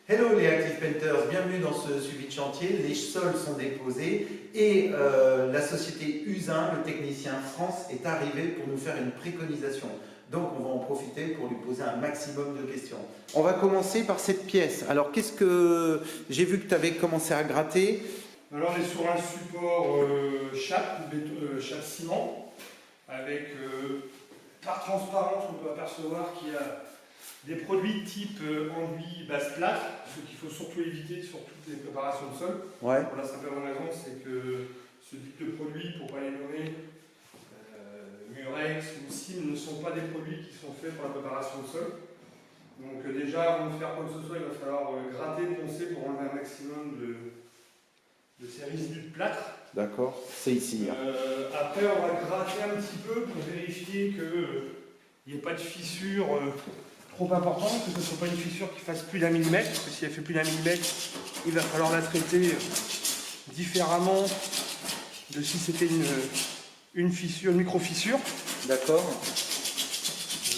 Hello les Active Painters, bienvenue dans ce suivi de chantier. Les sols sont déposés et la société Usin, le technicien France, est arrivé pour nous faire une préconisation. Donc on va en profiter pour lui poser un maximum de questions. On va commencer par cette pièce. Alors qu'est-ce que... J'ai vu que tu avais commencé à gratter. Alors on est sur un support chape ciment avec par transparence on peut apercevoir qu'il y a des produits type enduit base plâtre, ce qu'il faut surtout éviter sur toutes les préparations de sol. Ouais. Pour la simple raison, c'est que ce type de produits, pour ne pas les nommer, Murex ou Sim, ne sont pas des produits qui sont faits pour la préparation de sol. Donc déjà, avant de faire quoi que ce soit, il va falloir gratter, poncer pour enlever un maximum de ces résidus de plâtre. D'accord, c'est ici. Après, on va gratter un petit peu pour vérifier qu'il n'y ait pas de fissure trop importante, que ce ne soit pas une fissure qui fasse plus d'un millimètre, parce que si elle fait plus d'un millimètre, il va falloir la traiter différemment de si c'était une fissure, une micro-fissure. D'accord.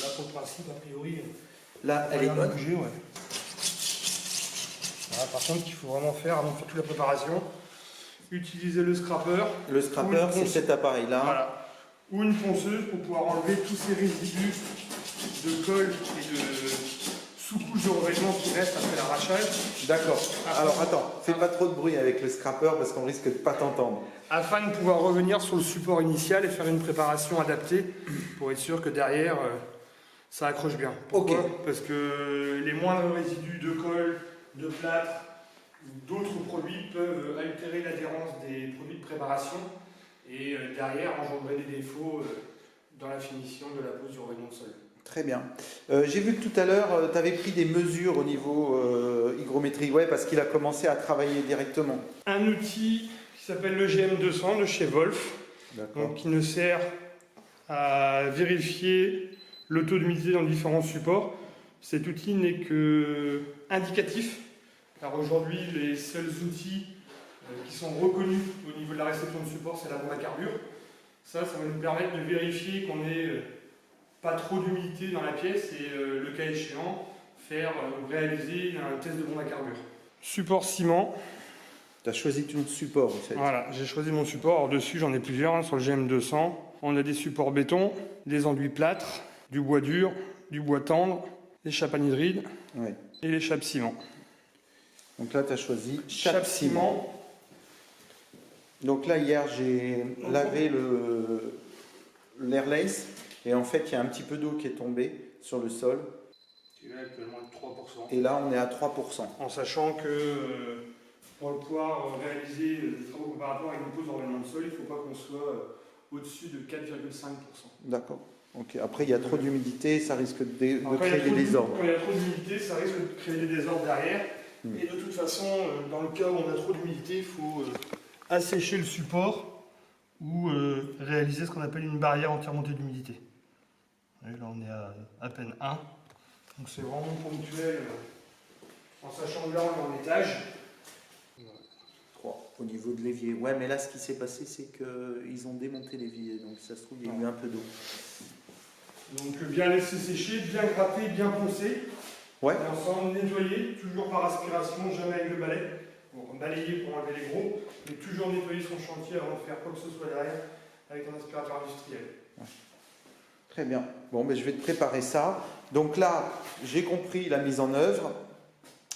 Là, pour le principe, a priori, là, elle est bonne. Bouger, ouais. Voilà, par contre, ce qu'il faut vraiment faire avant de faire toute la préparation, utiliser le scrapper. Le scrapper, c'est cet appareil-là. Voilà. Ou une ponceuse pour pouvoir enlever tous ces résidus de colle et de sous-couche de revêtement qui restent après l'arrachage. D'accord. Alors attends, fais pas trop de bruit avec le scrapper parce qu'on risque de pas t'entendre. Afin de pouvoir revenir sur le support initial et faire une préparation adaptée pour être sûr que derrière ça accroche bien. Pourquoi ? Parce que les moindres résidus de colle, de plâtre ou d'autres produits peuvent altérer l'adhérence des produits de préparation et derrière engendrer des défauts dans la finition de la pose du revêtement de sol. Très bien. J'ai vu que tout à l'heure, tu avais pris des mesures au niveau hygrométrie, ouais, parce qu'il a commencé à travailler directement. Un outil qui s'appelle le GM200 de chez Wolf, donc, qui nous sert à vérifier le taux d'humidité dans différents supports. Cet outil n'est que indicatif, car aujourd'hui les seuls outils qui sont reconnus au niveau de la réception de support, c'est la bombe à carbure. Ça va nous permettre de vérifier qu'on ait pas trop d'humidité dans la pièce et le cas échéant, réaliser un test de bombe à carbure. Support ciment. Tu as choisi ton support en fait. Voilà, j'ai choisi mon support. Alors, dessus, j'en ai plusieurs, hein, sur le GM200. On a des supports béton, des enduits plâtre, du bois dur, du bois tendre, des chapes anhydrides et les chapes ciment. Donc là, tu as choisi chape ciment. Donc là, hier, j'ai lavé l'airlace. Et en fait, il y a un petit peu d'eau qui est tombée sur le sol. Qui est là actuellement de 3%. Et là, on est à 3%. En sachant que pour pouvoir réaliser des travaux préparatoires avec une pose de revêtement de sol, il ne faut pas qu'on soit au-dessus de 4,5%. D'accord. Okay. Après, il y a trop d'humidité, ça risque de créer des désordres. Quand il y a trop d'humidité, ça risque de créer des désordres derrière. Et de toute façon, dans le cas où on a trop d'humidité, il faut assécher le support ou réaliser ce qu'on appelle une barrière anti-remontée d'humidité. Là, on est à peine 1. Donc c'est vraiment ponctuel, en sachant que là, on est en étage. 3 au niveau de l'évier. Ouais, mais là, ce qui s'est passé, c'est qu'ils ont démonté l'évier. Donc ça se trouve, il y a eu un peu d'eau. Donc bien laisser sécher, bien gratter, bien poncer. Ouais. Et ensemble, nettoyer, toujours par aspiration, jamais avec le balai. Bon, balayer pour enlever les gros, mais toujours nettoyer son chantier avant de faire quoi que ce soit derrière avec un aspirateur industriel. Ouais. Très bien. Bon, mais je vais te préparer ça. Donc là, j'ai compris la mise en œuvre.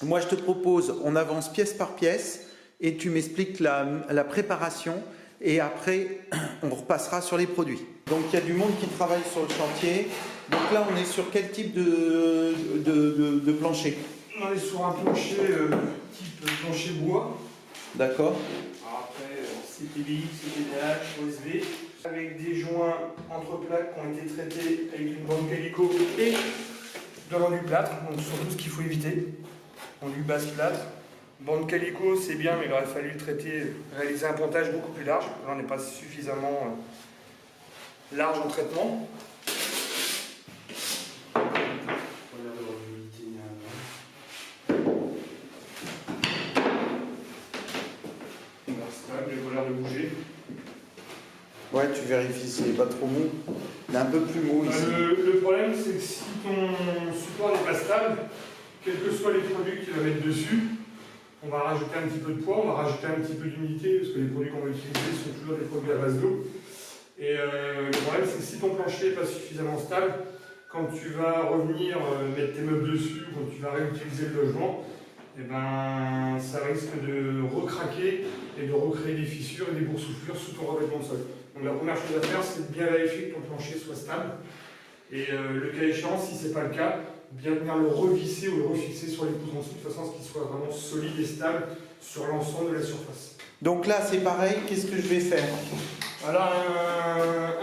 Moi, je te propose, on avance pièce par pièce et tu m'expliques la préparation et après, on repassera sur les produits. Donc, il y a du monde qui travaille sur le chantier. Donc là, on est sur quel type de plancher? On est sur un plancher type plancher bois. D'accord. Après, CPBX, CPDH, OSB, avec des joints entre plaques qui ont été traités avec une bande calico et de l'enduit plâtre, donc surtout ce qu'il faut éviter. Enduit base plâtre. Bande calico, c'est bien, mais il aurait fallu réaliser un pontage beaucoup plus large. Là, on n'est pas suffisamment large en traitement. Il a l'air de bouger. Ouais, tu vérifies s'il n'est pas trop mou. Il est un peu plus mou ici. Le problème, c'est que si ton support n'est pas stable, quels que soient les produits que tu vas mettre dessus, on va rajouter un petit peu de poids, on va rajouter un petit peu d'humidité, parce que les produits qu'on va utiliser sont toujours des produits à base d'eau. Et le problème, c'est que si ton plancher n'est pas suffisamment stable, quand tu vas revenir mettre tes meubles dessus, quand tu vas réutiliser le logement, eh ben, ça risque de recraquer et de recréer des fissures et des boursouflures sous ton revêtement de sol. Donc la première chose à faire, c'est de bien vérifier que ton plancher soit stable. Et le cas échéant, si ce n'est pas le cas, bien venir le revisser ou le refixer sur les poutres en dessous, de façon à ce qu'il soit vraiment solide et stable sur l'ensemble de la surface. Donc là, c'est pareil, qu'est-ce que je vais faire? Voilà,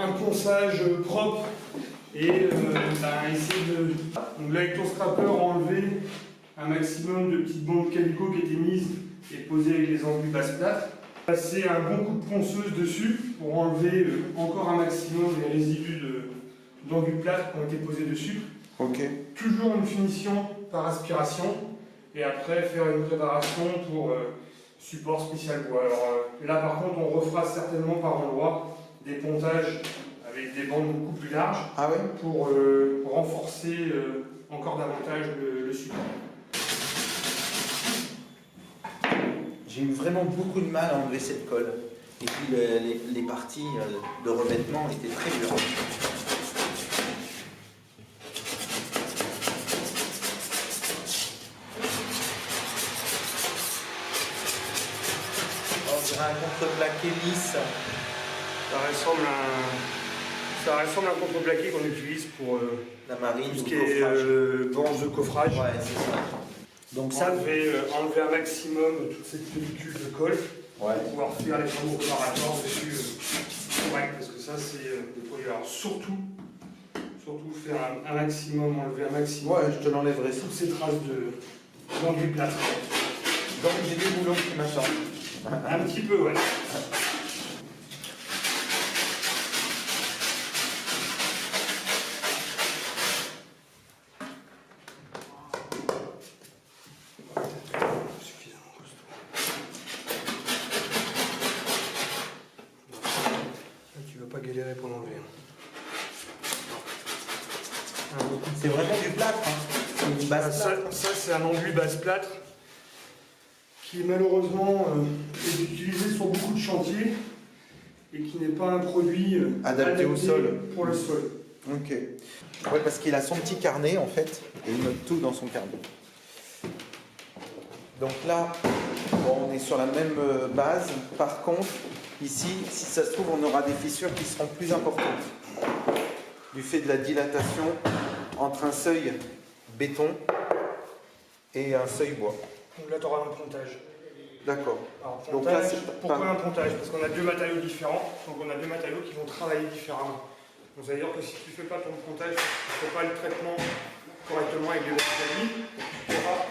un ponçage propre et essayer de... Donc là, avec ton scraper, enlever un maximum de petites bandes calico qui étaient mises et posées avec les enduits basse plate. Passer un bon coup de ponceuse dessus pour enlever encore un maximum des résidus d'enduits plate qui ont été posés dessus. Okay. Toujours une finition par aspiration et après faire une préparation pour support spécial bois. Alors là par contre on refera certainement par endroit des pontages avec des bandes beaucoup plus larges pour renforcer encore davantage le support. J'ai eu vraiment beaucoup de mal à enlever cette colle. Et puis les parties de revêtement étaient très dures. Un contreplaqué lisse. Ça ressemble à un contreplaqué qu'on utilise pour la marine, tout ce qui est branche de coffrage. Ouais, c'est ça. Donc ça, enlever un maximum toute cette pellicule de colle pour pouvoir faire les travaux préparatoires dessus correct, parce que ça c'est des produits. Alors surtout faire un maximum, enlever un maximum. Ouais, je te l'enlèverai. Toutes ces traces d'enduit plâtre. Donc j'ai des boulons qui m'attendent. Un petit peu, ouais. Suffisamment costaud. Là, tu vas pas galérer pour l'enlever. C'est vraiment du plâtre. Hein. C'est une base plâtre. Ça c'est un enduit basse plâtre qui malheureusement est utilisé sur beaucoup de chantiers et qui n'est pas un produit adapté au sol. Pour le sol. Ok. Ouais, parce qu'il a son petit carnet en fait, et il note tout dans son carnet. Donc là, bon, on est sur la même base. Par contre, ici, si ça se trouve, on aura des fissures qui seront plus importantes. Du fait de la dilatation entre un seuil béton et un seuil bois. Donc là, tu auras un pontage. D'accord. Donc là, pourquoi un pontage? Parce qu'on a deux matériaux différents, donc on a deux matériaux qui vont travailler différemment. Donc ça veut dire que si tu ne fais pas ton pontage, tu ne fais pas le traitement correctement avec les matériaux, tu auras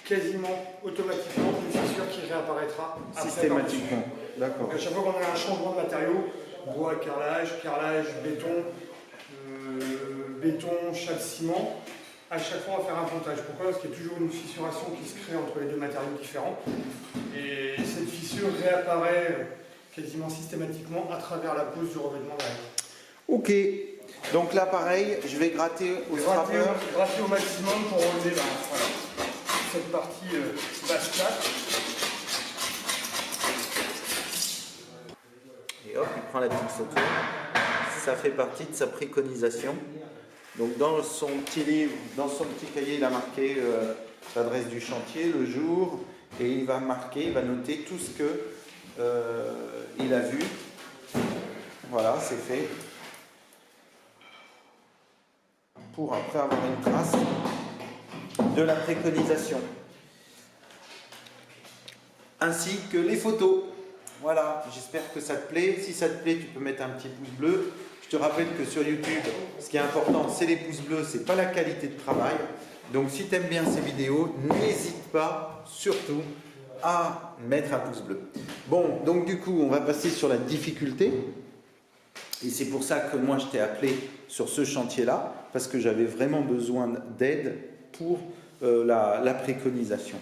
quasiment automatiquement une fissure qui réapparaîtra systématiquement. D'accord. Donc à chaque fois qu'on a un changement de matériau, bois, carrelage, béton, châle, ciment, à chaque fois on va faire un pontage. Pourquoi? Parce qu'il y a toujours une fissuration qui se crée entre les deux matériaux différents. Et cette fissure réapparaît quasiment systématiquement à travers la pose du revêtement derrière. Ok. Donc là pareil, je vais gratter au scraper. Gratter au maximum pour enlever cette partie basse plate. Et hop, il prend la petite photo. Ça fait partie de sa préconisation. Donc dans son petit livre, dans son petit cahier, il a marqué l'adresse du chantier, le jour, et il va noter tout ce que il a vu. Voilà, c'est fait. Pour après avoir une trace de la préconisation. Ainsi que les photos. Voilà, j'espère que ça te plaît. Si ça te plaît, tu peux mettre un petit pouce bleu. Je te rappelle que sur YouTube, ce qui est important, c'est les pouces bleus, c'est pas la qualité de travail. Donc si tu aimes bien ces vidéos, n'hésite pas, surtout, à mettre un pouce bleu. Bon, donc du coup, on va passer sur la difficulté. Et c'est pour ça que moi, je t'ai appelé sur ce chantier-là, parce que j'avais vraiment besoin d'aide pour la préconisation.